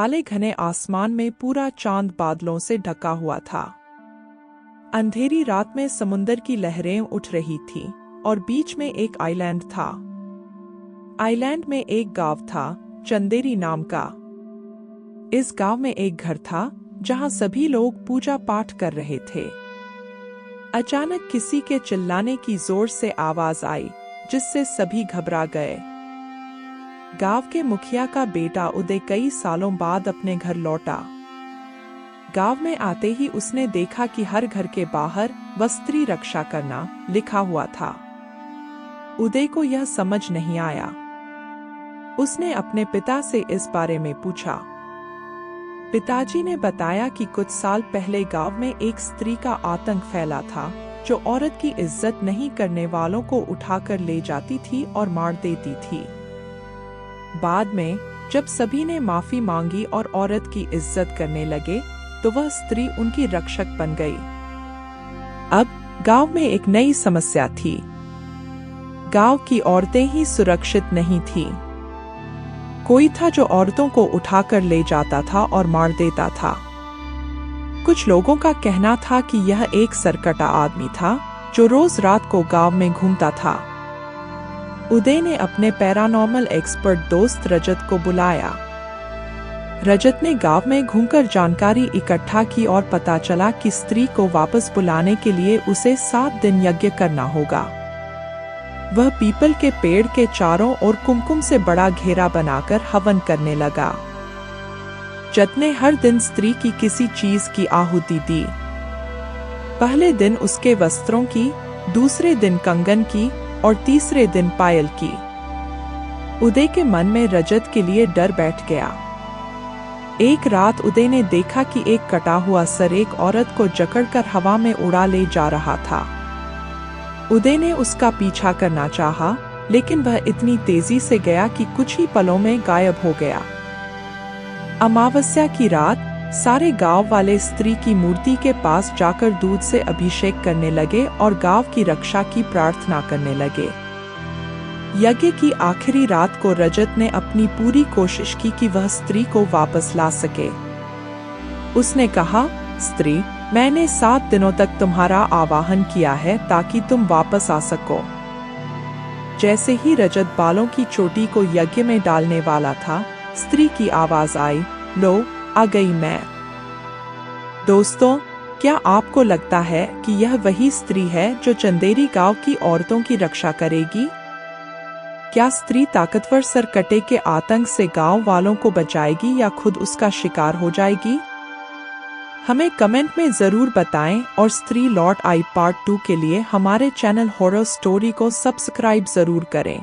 काले घने आसमान में पूरा चांद बादलों से ढका हुआ था। अंधेरी रात में समुंदर की लहरें उठ रही थीं और बीच में एक आइलैंड था। आइलैंड में एक गांव था, चंदेरी नाम का। इस गांव में एक घर था जहां सभी लोग पूजा पाठ कर रहे थे। अचानक किसी के चिल्लाने की जोर से आवाज आई, जिससे सभी घबरा गए। गांव के मुखिया का बेटा उदय कई सालों बाद अपने घर लौटा। गांव में आते ही उसने देखा कि हर घर के बाहर वस्त्री रक्षा करना लिखा हुआ था। उदय को यह समझ नहीं आया। उसने अपने पिता से इस बारे में पूछा। पिताजी ने बताया कि कुछ साल पहले गांव में एक स्त्री का आतंक फैला था, जो औरत की इज्जत नहीं करने वालों को उठाकर ले जाती थी और मार देती थी। बाद में जब सभी ने माफी मांगी और औरत की इज्जत करने लगे, तो वह स्त्री उनकी रक्षक बन गई। अब गांव में एक नई समस्या थी। गांव की औरतें ही सुरक्षित नहीं थीं। कोई था जो औरतों को उठाकर ले जाता था और मार देता था। कुछ लोगों का कहना था कि यह एक सरकटा आदमी था जो रोज रात को गांव में घूमता था। उदय ने अपने पैरानॉर्मल एक्सपर्ट दोस्त रजत को बुलाया। रजत ने गांव में घूमकर जानकारी इकट्ठा की और पता चला कि स्त्री को वापस बुलाने के लिए उसे 7 दिन यज्ञ करना होगा। वह पीपल के पेड़ के चारों ओर कुमकुम से बड़ा घेरा बनाकर हवन करने लगा। रजत ने हर दिन स्त्री की किसी चीज की आहुति दी। पहले दिन उसके वस्त्रों की, दूसरे दिन कंगन की और तीसरे दिन पायल की। उदय के मन में रजत के लिए डर बैठ गया। एक रात उदय ने देखा कि एक कटा हुआ सर एक औरत को जकड़कर हवा में उड़ा ले जा रहा था। उदय ने उसका पीछा करना चाहा, लेकिन वह इतनी तेजी से गया कि कुछ ही पलों में गायब हो गया। अमावस्या की रात सारे गांव वाले स्त्री की मूर्ति के पास जाकर दूध से अभिषेक करने लगे और गांव की रक्षा की प्रार्थना करने लगे। यज्ञ की आखिरी रात को रजत ने अपनी पूरी कोशिश की कि वह स्त्री को वापस ला सके। उसने कहा, स्त्री, मैंने 7 दिनों तक तुम्हारा आवाहन किया है ताकि तुम वापस आ सको। जैसे ही रजत बालों की चोटी को यज्ञ में डालने वाला था, स्त्री की आवाज आई, लो आ गई मैं। दोस्तों, क्या आपको लगता है कि यह वही स्त्री है जो चंदेरी गांव की औरतों की रक्षा करेगी? क्या स्त्री ताकतवर सरकटे के आतंक से गांव वालों को बचाएगी या खुद उसका शिकार हो जाएगी? हमें कमेंट में जरूर बताएं और स्त्री लौट आई पार्ट 2 के लिए हमारे चैनल हॉरर स्टोरी को सब्सक्राइब जरूर करें।